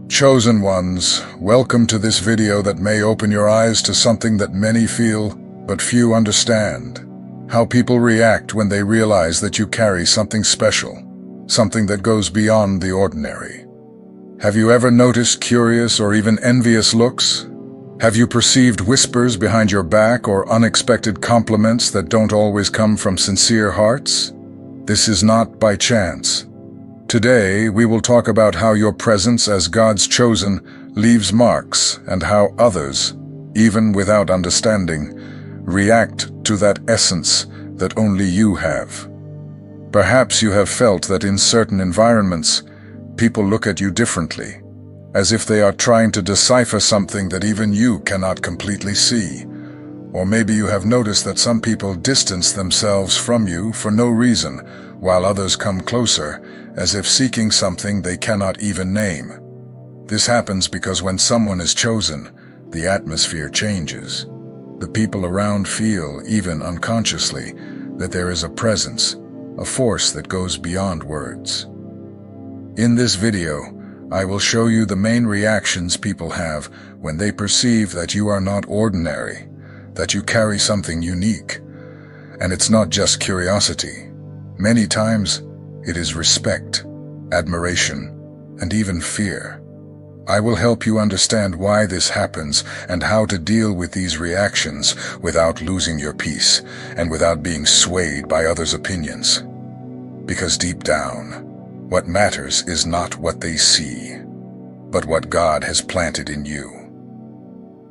Chosen ones, welcome to this video that may open your eyes to something that many feel, but few understand. How people react when they realize that you carry something special, something that goes beyond the ordinary. Have you ever noticed curious or even envious looks? Have you perceived whispers behind your back or unexpected compliments that don't always come from sincere hearts? This is not by chance. Today, we will talk about how your presence as God's chosen leaves marks and how others, even without understanding, react to that essence that only you have. Perhaps you have felt that in certain environments, people look at you differently, as if they are trying to decipher something that even you cannot completely see. Or maybe you have noticed that some people distance themselves from you for no reason, while others come closer, as if seeking something they cannot even name. This happens because when someone is chosen, the atmosphere changes. The people around feel, even unconsciously, that there is a presence, a force that goes beyond words. In this video, I will show you the main reactions people have when they perceive that you are not ordinary, that you carry something unique. And it's not just curiosity. Many times, it is respect, admiration, and even fear. I will help you understand why this happens and how to deal with these reactions without losing your peace and without being swayed by others' opinions. Because deep down, what matters is not what they see, but what God has planted in you.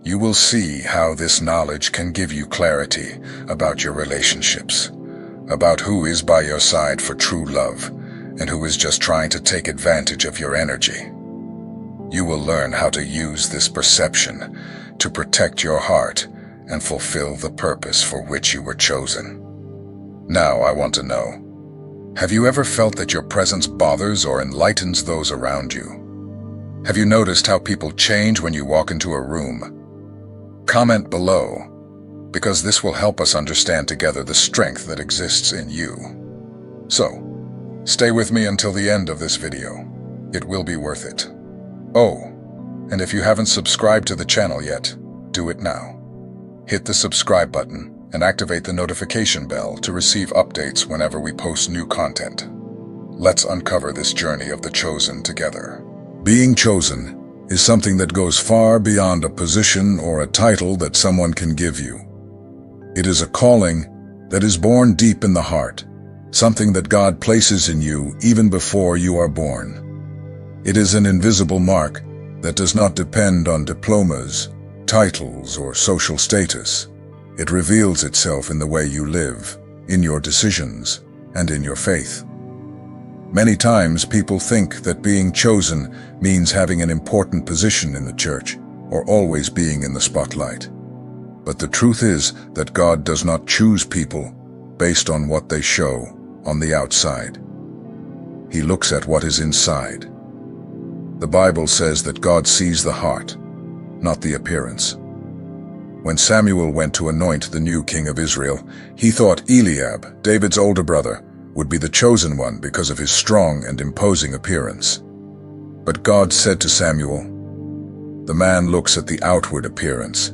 You will see how this knowledge can give you clarity about your relationships, about who is by your side for true love, and who is just trying to take advantage of your energy. You will learn how to use this perception to protect your heart and fulfill the purpose for which you were chosen. Now I want to know, have you ever felt that your presence bothers or enlightens those around you? Have you noticed how people change when you walk into a room? Comment below, because this will help us understand together the strength that exists in you. So, stay with me until the end of this video. It will be worth it. Oh, and if you haven't subscribed to the channel yet, do it now. Hit the subscribe button and activate the notification bell to receive updates whenever we post new content. Let's uncover this journey of the chosen together. Being chosen is something that goes far beyond a position or a title that someone can give you. It is a calling that is born deep in the heart, something that God places in you even before you are born. It is an invisible mark that does not depend on diplomas, titles, or social status. It reveals itself in the way you live, in your decisions, and in your faith. Many times people think that being chosen means having an important position in the church or always being in the spotlight. But the truth is that God does not choose people based on what they show on the outside. He looks at what is inside. The Bible says that God sees the heart, not the appearance. When Samuel went to anoint the new king of Israel, he thought Eliab, David's older brother, would be the chosen one because of his strong and imposing appearance. But God said to Samuel, "The man looks at the outward appearance,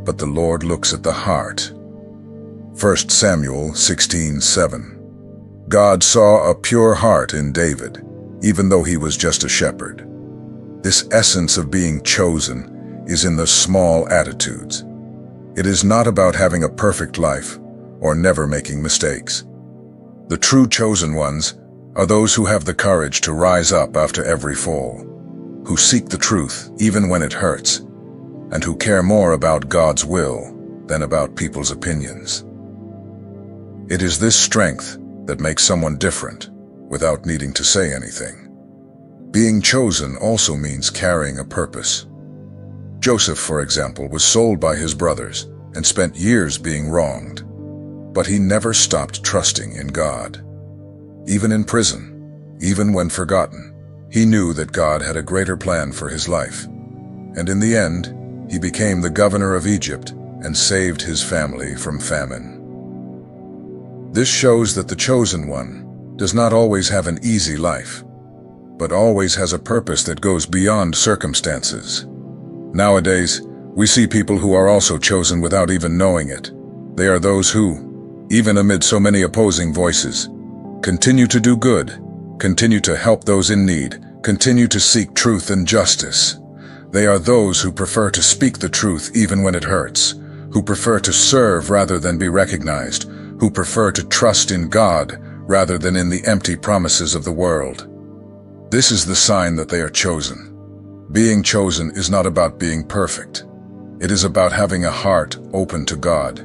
but the Lord looks at the heart." 1 Samuel 16:7. God saw a pure heart in David, even though he was just a shepherd. This essence of being chosen is in the small attitudes. It is not about having a perfect life or never making mistakes. The true chosen ones are those who have the courage to rise up after every fall, who seek the truth even when it hurts, and who care more about God's will than about people's opinions. It is this strength that makes someone different without needing to say anything. Being chosen also means carrying a purpose. Joseph, for example, was sold by his brothers and spent years being wronged. But he never stopped trusting in God. Even in prison, even when forgotten, he knew that God had a greater plan for his life. And in the end, he became the governor of Egypt and saved his family from famine. This shows that the chosen one does not always have an easy life. but always has a purpose that goes beyond circumstances. Nowadays, we see people who are also chosen without even knowing it. They are those who, even amid so many opposing voices, continue to do good, continue to help those in need, continue to seek truth and justice. They are those who prefer to speak the truth even when it hurts, who prefer to serve rather than be recognized, who prefer to trust in God rather than in the empty promises of the world. This is the sign that they are chosen. Being chosen is not about being perfect. It is about having a heart open to God,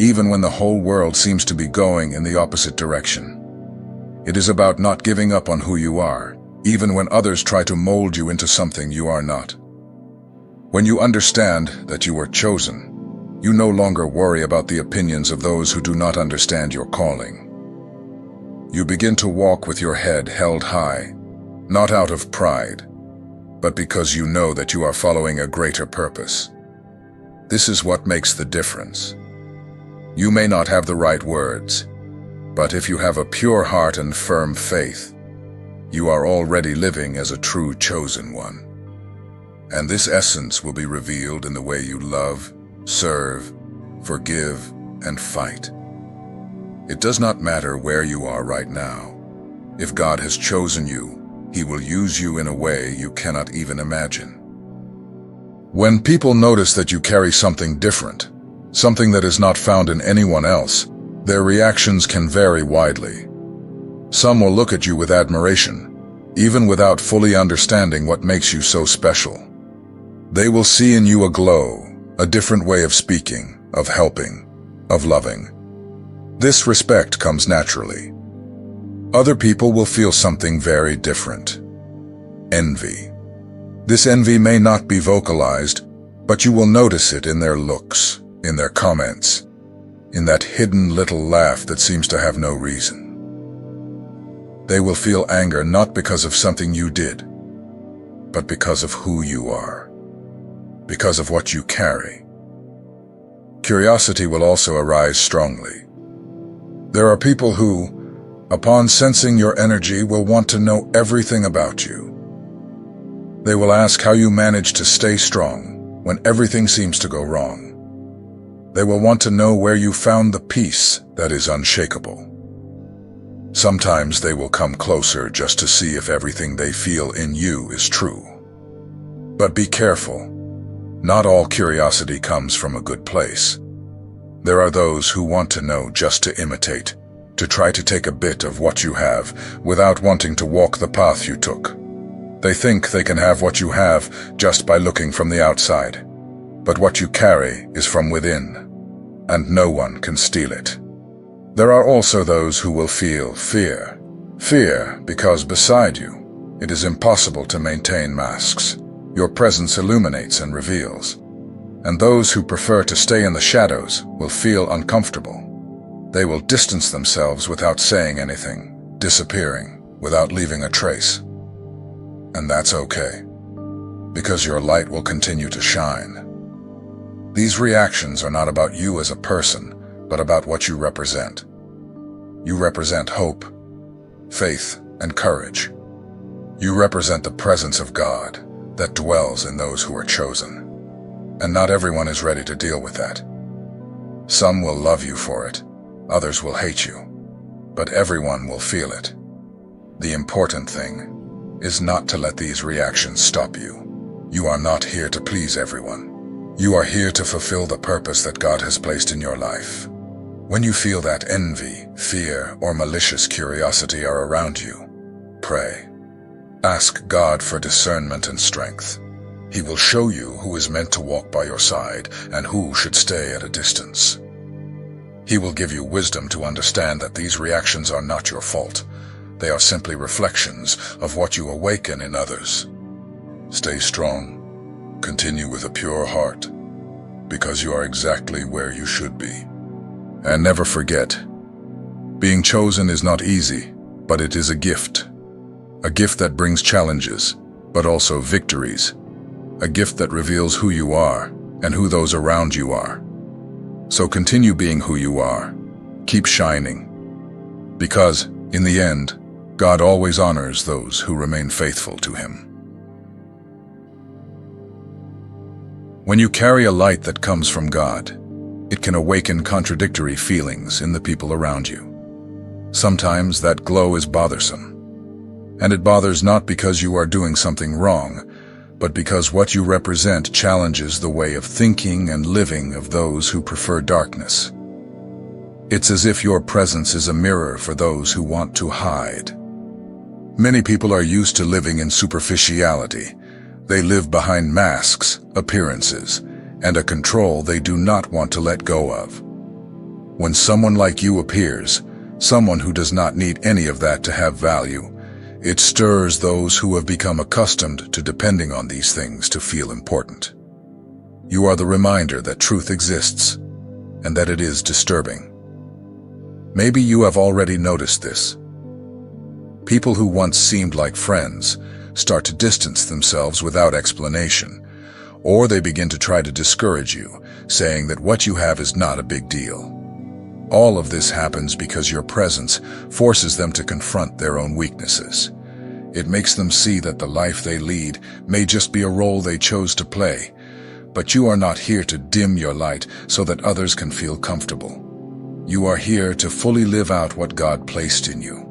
even when the whole world seems to be going in the opposite direction. It is about not giving up on who you are, even when others try to mold you into something you are not. When you understand that you are chosen, you no longer worry about the opinions of those who do not understand your calling. You begin to walk with your head held high, not out of pride, but because you know that you are following a greater purpose. This is what makes the difference. You may not have the right words, but if you have a pure heart and firm faith, you are already living as a true chosen one. And this essence will be revealed in the way you love, serve, forgive, and fight. It does not matter where you are right now. If God has chosen you, He will use you in a way you cannot even imagine. When people notice that you carry something different, something that is not found in anyone else, their reactions can vary widely. Some will look at you with admiration, even without fully understanding what makes you so special. They will see in you a glow, a different way of speaking, of helping, of loving. This respect comes naturally. Other people will feel something very different. Envy. This envy may not be vocalized, but you will notice it in their looks, in their comments, in that hidden little laugh that seems to have no reason. They will feel anger not because of something you did, but because of who you are, because of what you carry. Curiosity will also arise strongly. There are people who, upon sensing your energy, will want to know everything about you. They will ask how you manage to stay strong when everything seems to go wrong. They will want to know where you found the peace that is unshakable. Sometimes they will come closer just to see if everything they feel in you is true. But be careful. Not all curiosity comes from a good place. There are those who want to know just to imitate, to try to take a bit of what you have without wanting to walk the path you took. They think they can have what you have just by looking from the outside. But what you carry is from within, and no one can steal it. There are also those who will feel fear. Fear because beside you, it is impossible to maintain masks. Your presence illuminates and reveals. And those who prefer to stay in the shadows will feel uncomfortable. They will distance themselves without saying anything, disappearing without leaving a trace. And that's okay, because your light will continue to shine. These reactions are not about you as a person, but about what you represent. You represent hope, faith, and courage. You represent the presence of God that dwells in those who are chosen. And not everyone is ready to deal with that. Some will love you for it, others will hate you, but everyone will feel it. The important thing is not to let these reactions stop you. You are not here to please everyone. You are here to fulfill the purpose that God has placed in your life. When you feel that envy, fear, or malicious curiosity are around you, pray. Ask God for discernment and strength. He will show you who is meant to walk by your side and who should stay at a distance. He will give you wisdom to understand that these reactions are not your fault. They are simply reflections of what you awaken in others. Stay strong. Continue with a pure heart, because you are exactly where you should be. And never forget, being chosen is not easy, but it is a gift. A gift that brings challenges, but also victories. A gift that reveals who you are and who those around you are. So continue being who you are. Keep shining. Because, in the end, God always honors those who remain faithful to Him. When you carry a light that comes from God, it can awaken contradictory feelings in the people around you. Sometimes that glow is bothersome. And it bothers not because you are doing something wrong, but because what you represent challenges the way of thinking and living of those who prefer darkness. It's as if your presence is a mirror for those who want to hide. Many people are used to living in superficiality. They live behind masks, appearances, and a control they do not want to let go of. When someone like you appears, someone who does not need any of that to have value, it stirs those who have become accustomed to depending on these things to feel important. You are the reminder that truth exists, and that it is disturbing. Maybe you have already noticed this. People who once seemed like friends start to distance themselves without explanation, or they begin to try to discourage you, saying that what you have is not a big deal. All of this happens because your presence forces them to confront their own weaknesses. It makes them see that the life they lead may just be a role they chose to play, but you are not here to dim your light so that others can feel comfortable. You are here to fully live out what God placed in you.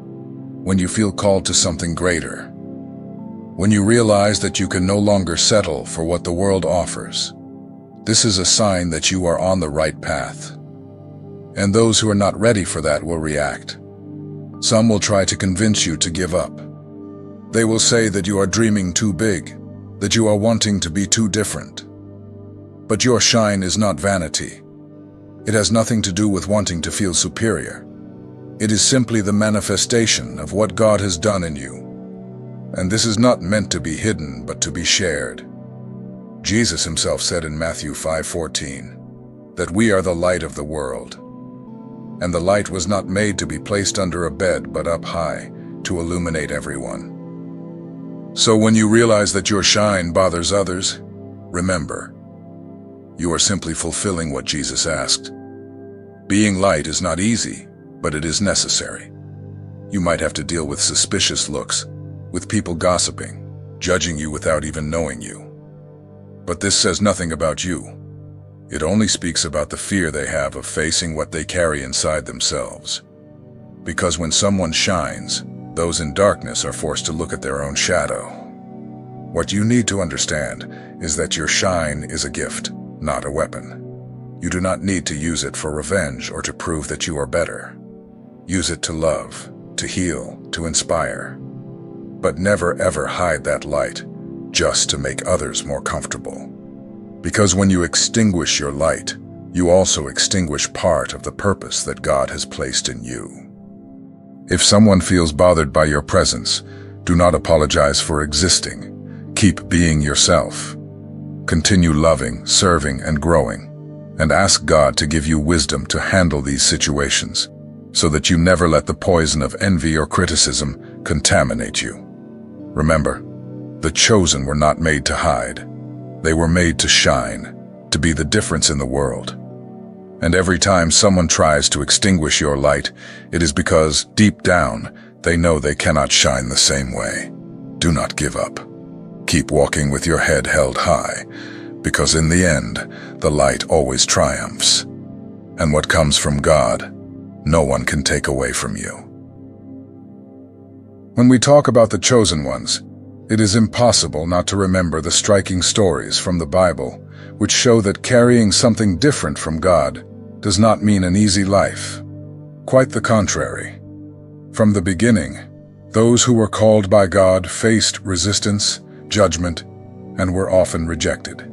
When you feel called to something greater, when you realize that you can no longer settle for what the world offers, this is a sign that you are on the right path. And those who are not ready for that will react. Some will try to convince you to give up. They will say that you are dreaming too big, that you are wanting to be too different. But your shine is not vanity. It has nothing to do with wanting to feel superior. It is simply the manifestation of what God has done in you. And this is not meant to be hidden, but to be shared. Jesus himself said in Matthew 5:14 that we are the light of the world. And the light was not made to be placed under a bed, but up high, to illuminate everyone. So when you realize that your shine bothers others, remember, you are simply fulfilling what Jesus asked. Being light is not easy, but it is necessary. You might have to deal with suspicious looks, with people gossiping, judging you without even knowing you. But this says nothing about you. It only speaks about the fear they have of facing what they carry inside themselves. Because when someone shines, those in darkness are forced to look at their own shadow. What you need to understand is that your shine is a gift, not a weapon. You do not need to use it for revenge or to prove that you are better. Use it to love, to heal, to inspire. But never ever hide that light just to make others more comfortable. Because when you extinguish your light, you also extinguish part of the purpose that God has placed in you. If someone feels bothered by your presence, do not apologize for existing. Keep being yourself. Continue loving, serving, and growing, and ask God to give you wisdom to handle these situations, so that you never let the poison of envy or criticism contaminate you. Remember, the chosen were not made to hide. They were made to shine, to be the difference in the world. And every time someone tries to extinguish your light, it is because, deep down, they know they cannot shine the same way. Do not give up. Keep walking with your head held high, because in the end, the light always triumphs. And what comes from God, no one can take away from you. When we talk about the chosen ones, it is impossible not to remember the striking stories from the Bible, which show that carrying something different from God does not mean an easy life. Quite the contrary. From the beginning, those who were called by God faced resistance, judgment, and were often rejected.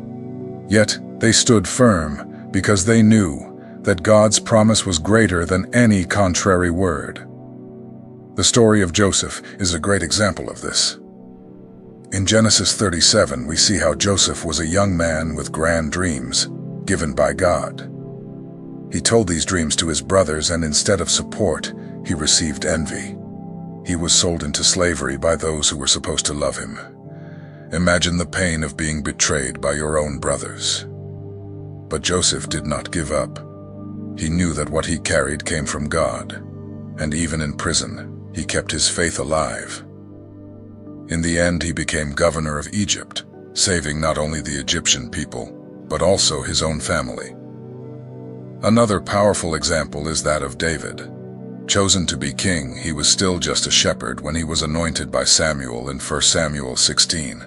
Yet they stood firm because they knew that God's promise was greater than any contrary word. The story of Joseph is a great example of this. In Genesis 37, we see how Joseph was a young man with grand dreams given by God. He told these dreams to his brothers, and instead of support, he received envy. He was sold into slavery by those who were supposed to love him. Imagine the pain of being betrayed by your own brothers. But Joseph did not give up. He knew that what he carried came from God, and even in prison, He kept his faith alive. In the end, he became governor of Egypt, saving not only the Egyptian people, but also his own family. Another powerful example is that of David. Chosen to be king, he was still just a shepherd when he was anointed by Samuel in 1 Samuel 16.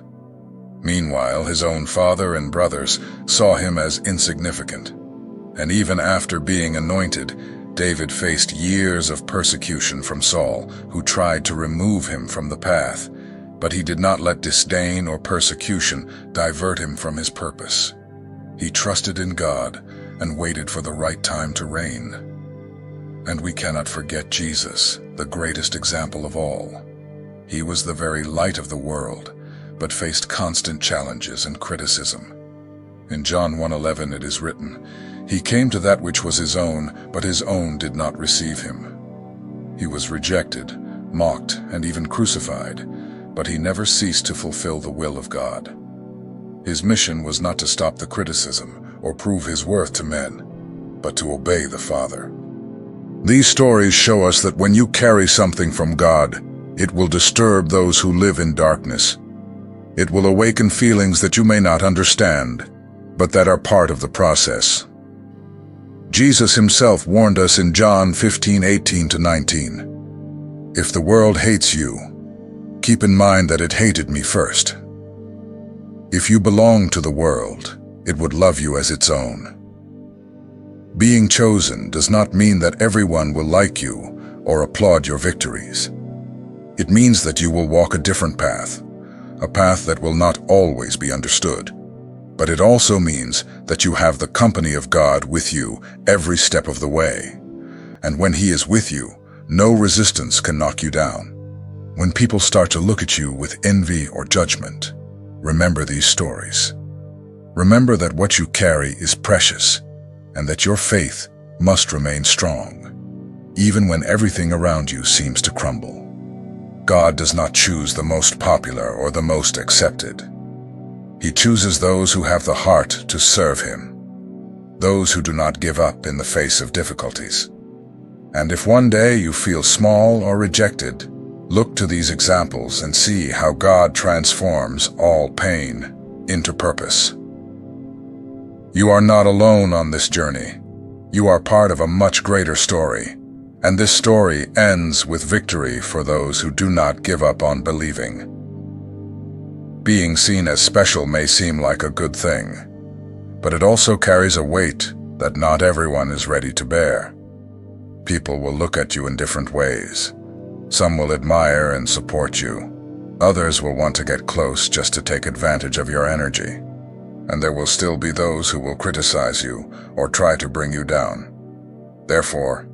Meanwhile, his own father and brothers saw him as insignificant. And even after being anointed, David faced years of persecution from Saul, who tried to remove him from the path. But he did not let disdain or persecution divert him from his purpose. He trusted in God and waited for the right time to reign. And we cannot forget Jesus, the greatest example of all. He was the very light of the world, but faced constant challenges and criticism. In John 1:11 it is written, "He came to that which was his own, but his own did not receive him." He was rejected, mocked, and even crucified, but he never ceased to fulfill the will of God. His mission was not to stop the criticism or prove his worth to men, but to obey the Father. These stories show us that when you carry something from God, it will disturb those who live in darkness. It will awaken feelings that you may not understand, but that are part of the process. Jesus himself warned us in John 15:18-19, "If the world hates you, keep in mind that it hated me first. If you belong to the world, it would love you as its own." Being chosen does not mean that everyone will like you or applaud your victories. It means that you will walk a different path, a path that will not always be understood. But it also means that you have the company of God with you every step of the way. And when He is with you, no resistance can knock you down. When people start to look at you with envy or judgment, remember these stories. Remember that what you carry is precious, and that your faith must remain strong, even when everything around you seems to crumble. God does not choose the most popular or the most accepted. He chooses those who have the heart to serve Him, those who do not give up in the face of difficulties. And if one day you feel small or rejected, look to these examples and see how God transforms all pain into purpose. You are not alone on this journey. You are part of a much greater story, and this story ends with victory for those who do not give up on believing. Being seen as special may seem like a good thing, but it also carries a weight that not everyone is ready to bear. People will look at you in different ways. Some will admire and support you. Others will want to get close just to take advantage of your energy. And there will still be those who will criticize you or try to bring you down. Therefore,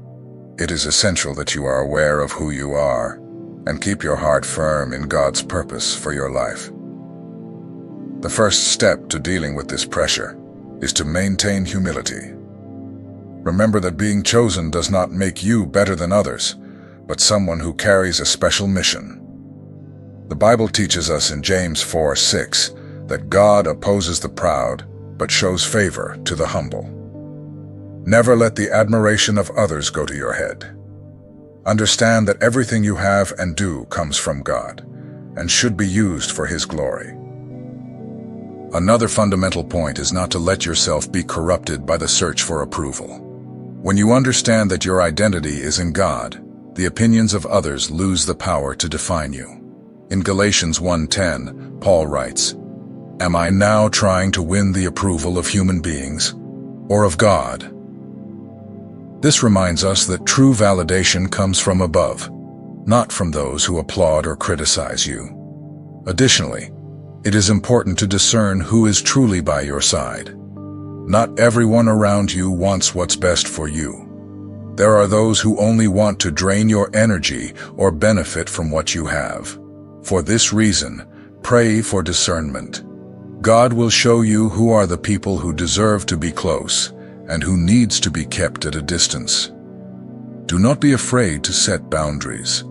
it is essential that you are aware of who you are and keep your heart firm in God's purpose for your life. The first step to dealing with this pressure is to maintain humility. Remember that being chosen does not make you better than others, but someone who carries a special mission. The Bible teaches us in James 4:6 that God opposes the proud, but shows favor to the humble. Never let the admiration of others go to your head. Understand that everything you have and do comes from God, and should be used for His glory. Another fundamental point is not to let yourself be corrupted by the search for approval. When you understand that your identity is in God, the opinions of others lose the power to define you. In Galatians 1:10, Paul writes, "Am I now trying to win the approval of human beings or of God?" This reminds us that true validation comes from above, not from those who applaud or criticize you. Additionally, it is important to discern who is truly by your side. Not everyone around you wants what's best for you. There are those who only want to drain your energy or benefit from what you have. For this reason, pray for discernment. God will show you who are the people who deserve to be close and who needs to be kept at a distance. Do not be afraid to set boundaries.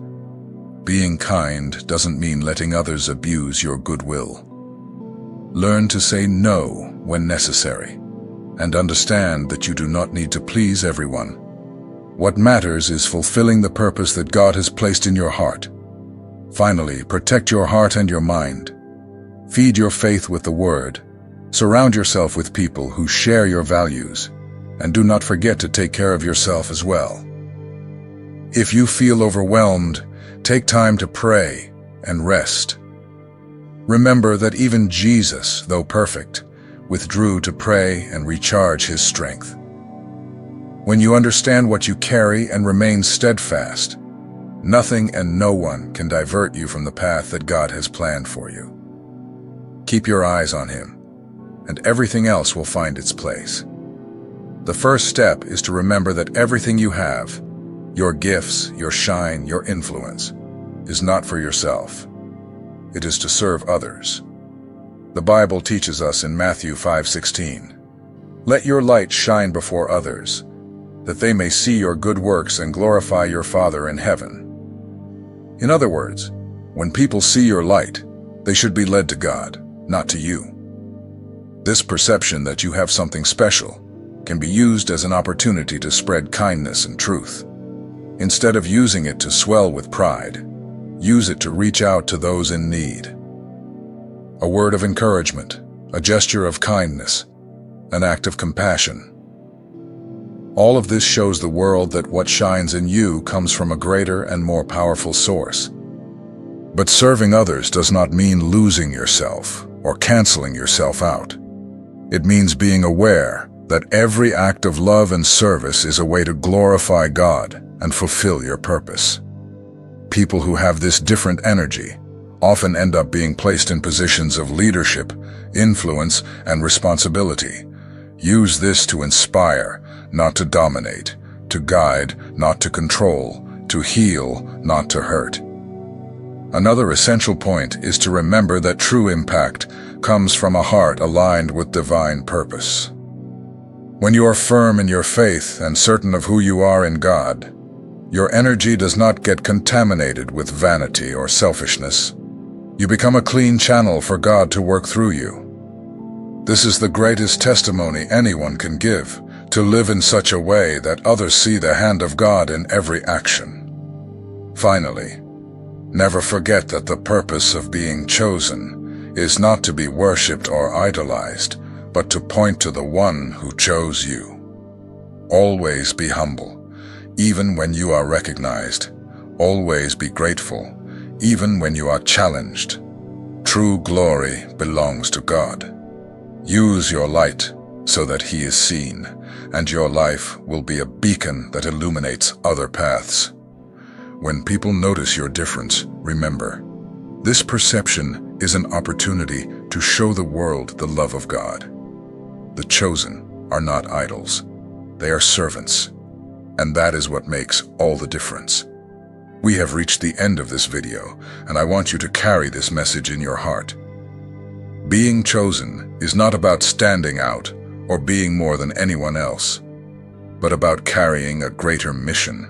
Being kind doesn't mean letting others abuse your goodwill. Learn to say no when necessary, and understand that you do not need to please everyone. What matters is fulfilling the purpose that God has placed in your heart. Finally, protect your heart and your mind. Feed your faith with the Word. Surround yourself with people who share your values. And do not forget to take care of yourself as well. If you feel overwhelmed, take time to pray and rest. Remember that even Jesus, though perfect, withdrew to pray and recharge his strength. When you understand what you carry and remain steadfast, nothing and no one can divert you from the path that God has planned for you. Keep your eyes on Him, and everything else will find its place. The first step is to remember that everything you have, your gifts, your shine, your influence, is not for yourself. It is to serve others. The Bible teaches us in Matthew 5:16, "Let your light shine before others, that they may see your good works and glorify your Father in heaven." In other words, when people see your light, they should be led to God, not to you. This perception that you have something special can be used as an opportunity to spread kindness and truth. Instead of using it to swell with pride, use it to reach out to those in need. A word of encouragement, a gesture of kindness, an act of compassion. All of this shows the world that what shines in you comes from a greater and more powerful source. But serving others does not mean losing yourself or canceling yourself out. It means being aware that every act of love and service is a way to glorify God and fulfill your purpose. People who have this different energy often end up being placed in positions of leadership, influence, and responsibility. Use this to inspire, not to dominate, to guide, not to control, to heal, not to hurt. Another essential point is to remember that true impact comes from a heart aligned with divine purpose. When you are firm in your faith and certain of who you are in God, your energy does not get contaminated with vanity or selfishness. You become a clean channel for God to work through you. This is the greatest testimony anyone can give, to live in such a way that others see the hand of God in every action. Finally, never forget that the purpose of being chosen is not to be worshipped or idolized, but to point to the one who chose you. Always be humble, even when you are recognized. Always be grateful, even when you are challenged. True glory belongs to God. Use your light so that He is seen, and your life will be a beacon that illuminates other paths. When people notice your difference, remember, this perception is an opportunity to show the world the love of God. The chosen are not idols. They are servants, and that is what makes all the difference. We have reached the end of this video, and I want you to carry this message in your heart. Being chosen is not about standing out or being more than anyone else, but about carrying a greater mission,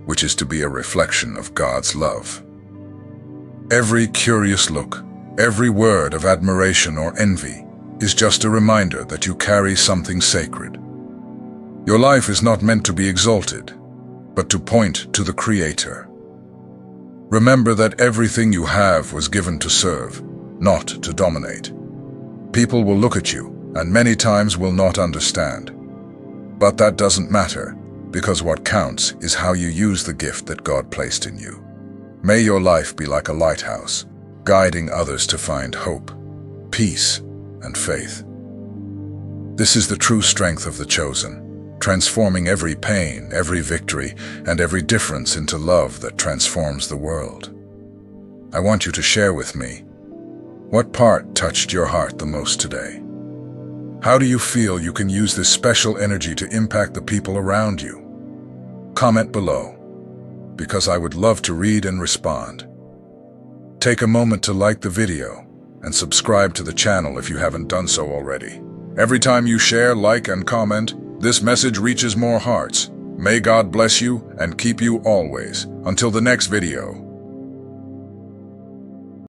which is to be a reflection of God's love. Every curious look, every word of admiration or envy is just a reminder that you carry something sacred. Your life is not meant to be exalted, but to point to the Creator. Remember that everything you have was given to serve, not to dominate. People will look at you and many times will not understand. But that doesn't matter, because what counts is how you use the gift that God placed in you. May your life be like a lighthouse, guiding others to find hope, peace, and faith. This is the true strength of the chosen, transforming every pain, every victory, and every difference into love that transforms the world. I want you to share with me, what part touched your heart the most today? How do you feel you can use this special energy to impact the people around you? Comment below, because I would love to read and respond. Take a moment to like the video and subscribe to the channel if you haven't done so already. Every time you share, like, and comment, this message reaches more hearts. May God bless you and keep you always. Until the next video.